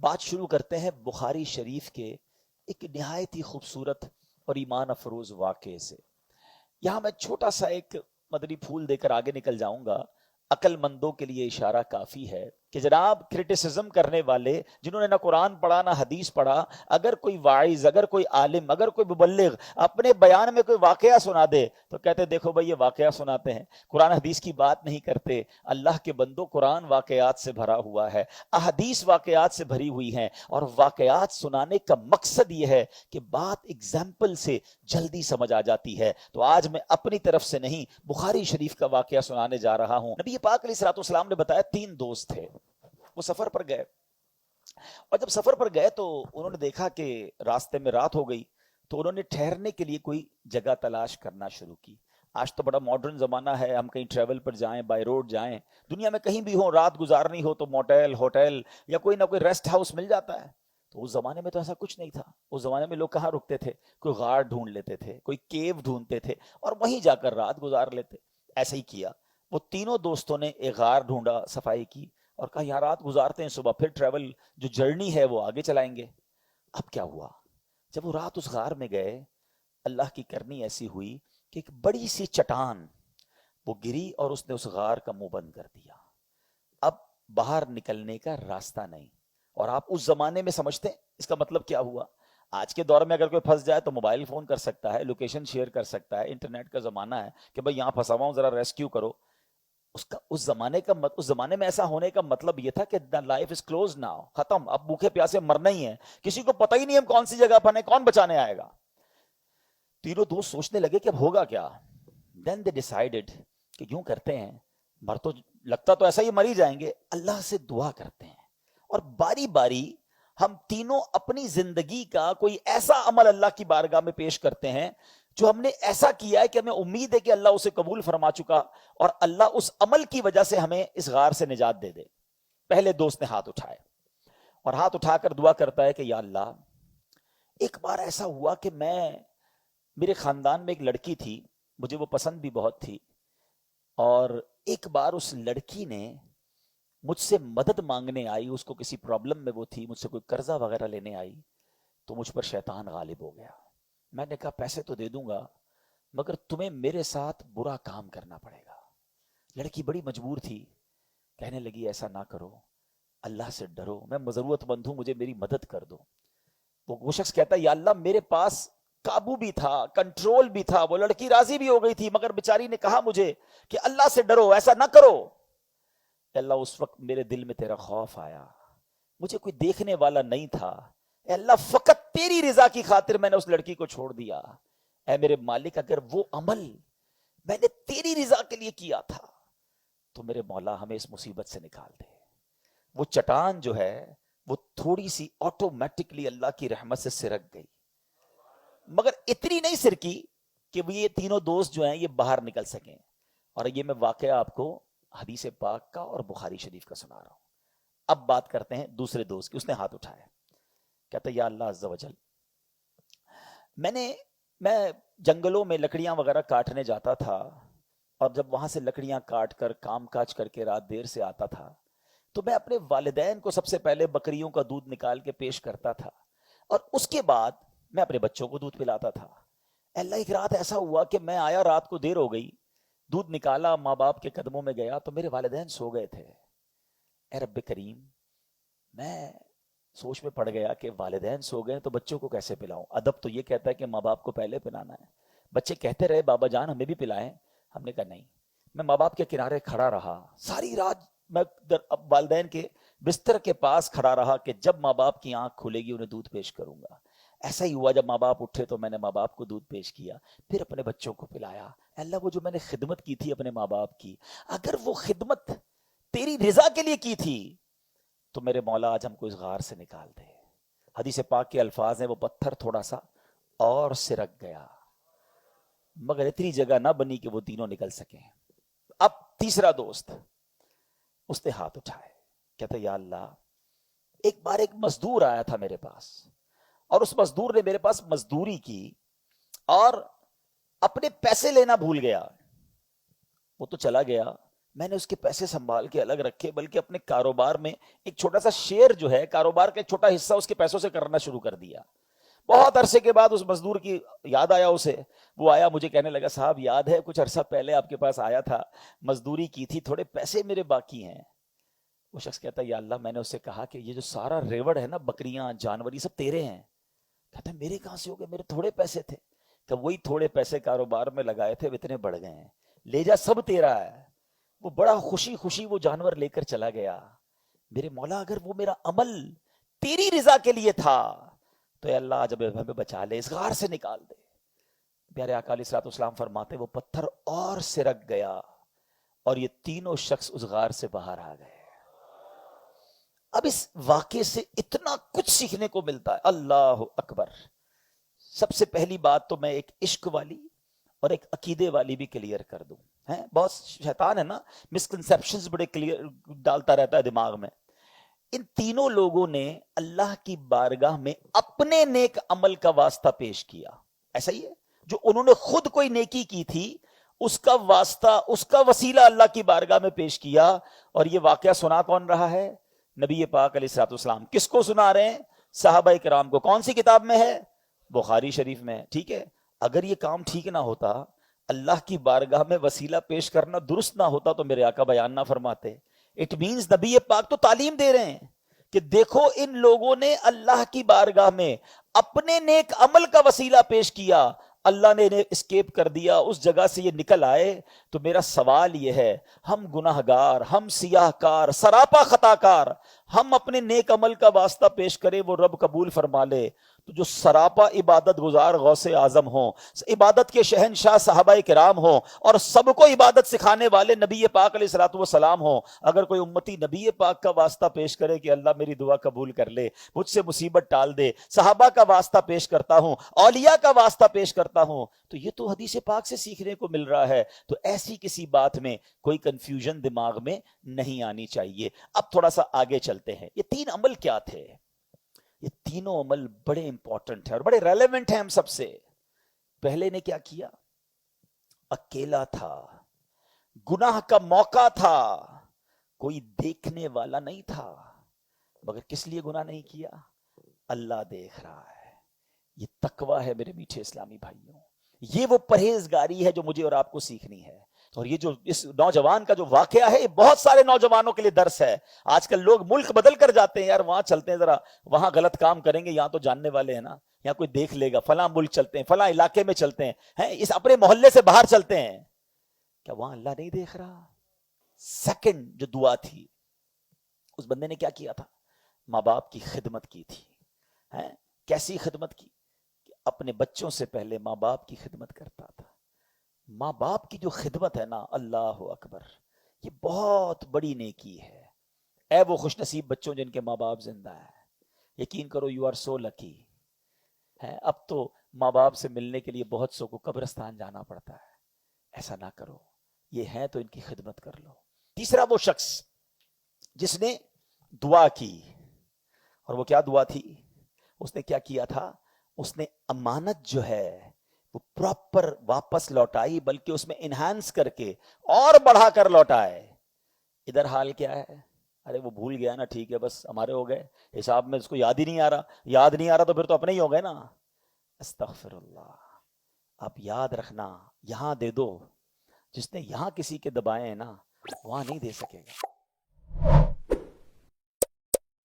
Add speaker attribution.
Speaker 1: بات شروع کرتے ہیں بخاری شریف کے ایک نہایت ہی خوبصورت اور ایمان افروز واقعے سے۔ یہاں میں چھوٹا سا ایک مدنی پھول دے کر آگے نکل جاؤں گا۔ عقل مندوں کے لیے اشارہ کافی ہے کہ جناب کرٹیسزم کرنے والے جنہوں نے نہ قرآن پڑھا نہ حدیث پڑھا، اگر کوئی واعظ، اگر کوئی عالم، اگر کوئی مبلغ اپنے بیان میں کوئی واقعہ سنا دے تو کہتے دیکھو بھائی یہ واقعہ سناتے ہیں، قرآن حدیث کی بات نہیں کرتے۔ اللہ کے بندوں، قرآن واقعات سے بھرا ہوا ہے، احادیث واقعات سے بھری ہوئی ہیں، اور واقعات سنانے کا مقصد یہ ہے کہ بات اگزامپل سے جلدی سمجھ آ جاتی ہے۔ تو آج میں اپنی طرف سے نہیں، بخاری شریف کا واقعہ سنانے جا رہا ہوں۔ نبی پاک علیہ الصلوۃ والسلام نے بتایا 3 دوست تھے، وہ سفر پر گئے، اور جب سفر پر گئے تو انہوں نے دیکھا کہ راستے میں رات ہو گئی، تو انہوں نے ٹھہرنے کے لیے کوئی جگہ تلاش کرنا شروع کی۔ آج تو بڑا ماڈرن زمانہ ہے، ہم کہیں ٹریول پر جائیں، بائی روڈ جائیں، دنیا میں کہیں بھی ہو، رات گزارنی ہو تو موٹیل، ہوٹل یا کوئی نہ کوئی ریسٹ ہاؤس مل جاتا ہے۔ تو اس زمانے میں تو ایسا کچھ نہیں تھا۔ اس زمانے میں لوگ کہاں رکتے تھے؟ کوئی غار ڈھونڈ لیتے تھے، کوئی کیو ڈھونڈتے تھے اور وہیں جا کر رات گزار لیتے۔ ایسا ہی کیا، وہ تینوں دوستوں نے ایک غار ڈھونڈا، صفائی کی اور کہا یہاں رات گزارتے ہیں، صبح پھر ٹریول جو جرنی ہے وہ آگے چلائیں گے۔ اب کیا ہوا؟ جب وہ رات اس غار میں گئے، اللہ کی کرنی ایسی ہوئی کہ ایک بڑی سی چٹان وہ گری اور اس نے اس غار کا منہ بند کر دیا۔ اب باہر نکلنے کا راستہ نہیں۔ اور آپ اس زمانے میں سمجھتے ہیں اس کا مطلب کیا ہوا؟ آج کے دور میں اگر کوئی پھنس جائے تو موبائل فون کر سکتا ہے، لوکیشن شیئر کر سکتا ہے، انٹرنیٹ کا زمانہ ہے کہ بھائی یہاں پھنسا ہوا ہوں، ذرا ریسکیو کرو۔ اس زمانے میں ایسا ہونے کا مطلب یہ تھا کہ لائف از کلوز ناؤ، ختم، اب بھوکے پیاسے مرنا ہی ہے، کسی کو پتہ ہی نہیں ہم کون سی جگہ پھنسے، کون بچانے آئے گا۔ تینوں دوست سوچنے لگے کہ اب ہوگا کیا۔ دین دے ڈیسائیڈڈ کہ یوں کرتے ہیں، مر تو لگتا تو ایسا ہی مر ہی جائیں گے، اللہ سے دعا کرتے ہیں اور باری باری ہم تینوں اپنی زندگی کا کوئی ایسا عمل اللہ کی بارگاہ میں پیش کرتے ہیں جو ہم نے ایسا کیا ہے کہ ہمیں امید ہے کہ اللہ اسے قبول فرما چکا، اور اللہ اس عمل کی وجہ سے ہمیں اس غار سے نجات دے دے۔ پہلے دوست نے ہاتھ اٹھائے اور ہاتھ اٹھا کر دعا کرتا ہے کہ یا اللہ، ایک بار ایسا ہوا کہ میرے خاندان میں ایک لڑکی تھی، مجھے وہ پسند بھی بہت تھی، اور ایک بار اس لڑکی نے مجھ سے مدد مانگنے آئی، اس کو کسی پرابلم میں وہ تھی، مجھ سے کوئی قرضہ وغیرہ لینے آئی، تو مجھ پر شیطان غالب ہو گیا۔ میں نے کہا پیسے تو دے دوں گا مگر تمہیں میرے ساتھ برا کام کرنا پڑے گا۔ لڑکی بڑی مجبور تھی، کہنے لگی ایسا نہ کرو، اللہ سے ڈرو، میں ضرورت مند ہوں، مجھے میری مدد کر دو۔ وہ شخص کہتا ہے یا اللہ، میرے پاس قابو بھی تھا، کنٹرول بھی تھا، وہ لڑکی راضی بھی ہو گئی تھی، مگر بیچاری نے کہا مجھے کہ اللہ سے ڈرو، ایسا نہ کرو۔ اے اللہ، اس وقت میرے دل میں تیرا خوف آیا، مجھے کوئی دیکھنے والا نہیں تھا، اے اللہ فقط تیری رضا کی خاطر میں نے اس لڑکی کو چھوڑ دیا۔ اے میرے مالک، اگر وہ عمل میں نے تیری رضا کے لیے کیا تھا تو میرے مولا ہمیں اس مصیبت سے نکال دے۔ وہ چٹان جو ہے وہ تھوڑی سی آٹومیٹکلی اللہ کی رحمت سے سرک گئی، مگر اتنی نہیں سرکی کہ وہ یہ تینوں دوست جو ہیں یہ باہر نکل سکیں۔ اور یہ میں واقعہ آپ کو حدیث پاک کا اور بخاری شریف کا سنا رہا ہوں۔ اب بات کرتے ہیں دوسرے دوست کی۔ اس نے ہاتھ اٹھایا، کہتا یا اللہ عز و جل، میں جنگلوں میں لکڑیاں وغیرہ کاٹنے جاتا تھا، اور جب وہاں سے لکڑیاں کاٹ کر کام کاج کر کے رات دیر سے آتا تھا تو میں اپنے والدین کو سب سے پہلے بکریوں کا دودھ نکال کے پیش کرتا تھا، اور اس کے بعد میں اپنے بچوں کو دودھ پلاتا تھا۔ اللہ، ایک رات ایسا ہوا کہ میں آیا، رات کو دیر ہو گئی، دودھ نکالا، ماں باپ کے قدموں میں گیا تو میرے والدین سو گئے تھے۔ اے رب کریم، میں سوچ میں پڑ گیا کہ والدین سو گئے تو بچوں کو کیسے پلاؤں؟ ادب تو یہ کہتا ہے کہ ماں باپ کو پہلے پلانا ہے۔ بچے کہتے رہے بابا جان ہمیں بھی پلائیں، ہم نے کہا نہیں۔ میں ماں باپ کے کنارے کھڑا رہا ساری رات، میں والدین کے بستر کے پاس کھڑا رہا کہ جب ماں باپ کی آنکھ کھلے گی انہیں دودھ پیش کروں گا۔ ایسا ہی ہوا، جب ماں باپ اٹھے تو میں نے ماں باپ کو دودھ پیش کیا، پھر اپنے بچوں کو پلایا۔ اللہ، وہ جو میں نے خدمت کی تھی اپنے ماں باپ کی، اگر وہ خدمت تیری رضا کے لیے کی تھی تو میرے مولا آج ہم کو اس غار سے نکال دے۔ حدیث پاک کے الفاظ ہیں، وہ پتھر تھوڑا سا اور سرک گیا، مگر اتنی جگہ نہ بنی کہ وہ تینوں نکل سکیں۔ اب تیسرا دوست، اس نے ہاتھ اٹھائے، کہتا یا اللہ، ایک بار ایک مزدور آیا تھا میرے پاس، اور اس مزدور نے میرے پاس مزدوری کی اور اپنے پیسے لینا بھول گیا۔ وہ تو چلا گیا میں نے اس کے پیسے سنبھال کے الگ رکھے، بلکہ اپنے کاروبار میں ایک چھوٹا سا شیئر جو ہے، کاروبار کا ایک چھوٹا حصہ اس کے پیسوں سے کرنا شروع کر دیا۔ بہت عرصے کے بعد اس مزدور کی یاد آیا اسے، وہ آیا مجھے کہنے لگا صاحب یاد ہے کچھ عرصہ پہلے آپ کے پاس آیا تھا، مزدوری کی تھی، تھوڑے پیسے میرے باقی ہیں۔ وہ شخص کہتا ہے یا اللہ، میں نے اس سے کہا کہ یہ جو سارا ریوڑ ہے نا، بکریاں جانور، یہ سب تیرے ہیں۔ کہتا ہے میرے کہاں سے ہو گئے، میرے تھوڑے پیسے تھے۔ کہ وہی تھوڑے پیسے کاروبار میں لگائے تھے، وہ اتنے بڑھ گئے ہیں، لے جا، سب تیرا ہے۔ وہ بڑا خوشی خوشی وہ جانور لے کر چلا گیا۔ میرے مولا اگر وہ میرا عمل تیری رضا کے لیے تھا تو اے اللہ جب ہمیں بچا لے، اس غار سے نکال دے۔ پیارے آقا علیہ الصلوۃ والسلام فرماتے وہ پتھر اور سرک گیا اور یہ تینوں شخص اس غار سے باہر آ گئے۔ اب اس واقعے سے اتنا کچھ سیکھنے کو ملتا ہے، اللہ اکبر۔ سب سے پہلی بات تو میں ایک عشق والی اور ایک عقیدے والی بھی کلیئر کر دوں۔ بہت شیطان ہے نا، مسکنسیپشنز بڑے کلیئر ڈالتا رہتا ہے دماغ میں۔ ان تینوں لوگوں نے اللہ کی بارگاہ میں اپنے نیک عمل کا واسطہ پیش کیا، ایسا ہی ہے جو انہوں نے خود کوئی نیکی کی تھی اس کا واسطہ، اس کا وسیلہ اللہ کی بارگاہ میں پیش کیا۔ اور یہ واقعہ سنا کون رہا ہے؟ نبی پاک علیہ الصلوۃ والسلام۔ کس کو سنا رہے ہیں؟ صحابہ کرام کو۔ کون سی کتاب میں ہے؟ بخاری شریف میں۔ ٹھیک ہے، اگر یہ کام ٹھیک نہ ہوتا، اللہ کی بارگاہ میں وسیلہ پیش کرنا درست نہ ہوتا تو میرے آقا بیان نہ فرماتے۔ اٹ مینز نبی پاک تو تعلیم دے رہے ہیں کہ دیکھو ان لوگوں نے اللہ کی بارگاہ میں اپنے نیک عمل کا وسیلہ پیش کیا، اللہ نے انہیں اسکیپ کر دیا، اس جگہ سے یہ نکل آئے۔ تو میرا سوال یہ ہے، ہم گناہ گار، ہم سیاہ کار، سراپا خطا کار، ہم اپنے نیک عمل کا واسطہ پیش کریں وہ رب قبول فرما لے، تو جو سراپا عبادت گزار غوث اعظم ہوں، عبادت کے شہنشاہ صحابہ کرام ہوں، اور سب کو عبادت سکھانے والے نبی پاک علیہ الصلوۃ والسلام ہوں، اگر کوئی امتی نبی پاک کا واسطہ پیش کرے کہ اللہ میری دعا قبول کر لے، مجھ سے مصیبت ٹال دے، صحابہ کا واسطہ پیش کرتا ہوں، اولیاء کا واسطہ پیش کرتا ہوں، تو یہ تو حدیث پاک سے سیکھنے کو مل رہا ہے۔ تو ایسی کسی بات میں کوئی کنفیوژن دماغ میں نہیں آنی چاہیے۔ اب تھوڑا سا آگے چلتے ہیں، یہ تین عمل کیا تھے؟ یہ تینوں عمل بڑے امپورٹنٹ ہیں اور بڑے ریلیونٹ ہیں ہم سب سے۔ پہلے نے کیا کیا؟ اکیلا تھا، گناہ کا موقع تھا، کوئی دیکھنے والا نہیں تھا، مگر کس لیے گناہ نہیں کیا؟ اللہ دیکھ رہا ہے۔ یہ تقویٰ ہے میرے میٹھے اسلامی بھائیوں، یہ وہ پرہیزگاری ہے جو مجھے اور آپ کو سیکھنی ہے۔ اور یہ جو اس نوجوان کا جو واقعہ ہے، یہ بہت سارے نوجوانوں کے لیے درس ہے۔ آج کل لوگ ملک بدل کر جاتے ہیں، یار وہاں چلتے ہیں، ذرا وہاں غلط کام کریں گے، یہاں تو جاننے والے ہیں نا، یہاں کوئی دیکھ لے گا، فلاں ملک چلتے ہیں، فلاں علاقے میں چلتے ہیں، اس اپنے محلے سے باہر چلتے ہیں، کیا وہاں اللہ نہیں دیکھ رہا؟ سیکنڈ جو دعا تھی، اس بندے نے کیا کیا تھا؟ ماں باپ کی خدمت کی تھی۔ کیسی خدمت کی؟ اپنے بچوں سے پہلے ماں باپ کی خدمت کرتا تھا۔ ماں باپ کی جو خدمت ہے نا، اللہ اکبر، یہ بہت بڑی نیکی ہے۔ اے وہ خوش نصیب بچوں جن کے ماں باپ زندہ ہیں، یقین کرو یو آر سو لکی۔ اب تو ماں باپ سے ملنے کے لیے بہت سو کو قبرستان جانا پڑتا ہے، ایسا نہ کرو، یہ ہے تو ان کی خدمت کر لو۔ تیسرا وہ شخص جس نے دعا کی، اور وہ کیا دعا تھی؟ اس نے کیا کیا تھا؟ اس نے امانت جو ہے وہ پراپر واپس لوٹائی، بلکہ اس میں انہانس کر کے اور بڑھا کر لوٹائے۔ ادھر حال کیا ہے؟ ارے وہ بھول گیا نا، ٹھیک ہے بس ہمارے ہو گئے حساب میں، اس کو یاد ہی نہیں آ رہا، یاد نہیں آ رہا تو پھر تو اپنے ہی ہو گئے نا۔ استغفر اللہ۔ اب یاد رکھنا، یہاں دے دو، جس نے یہاں کسی کے دبائے ہیں نا، وہاں نہیں دے سکے گا۔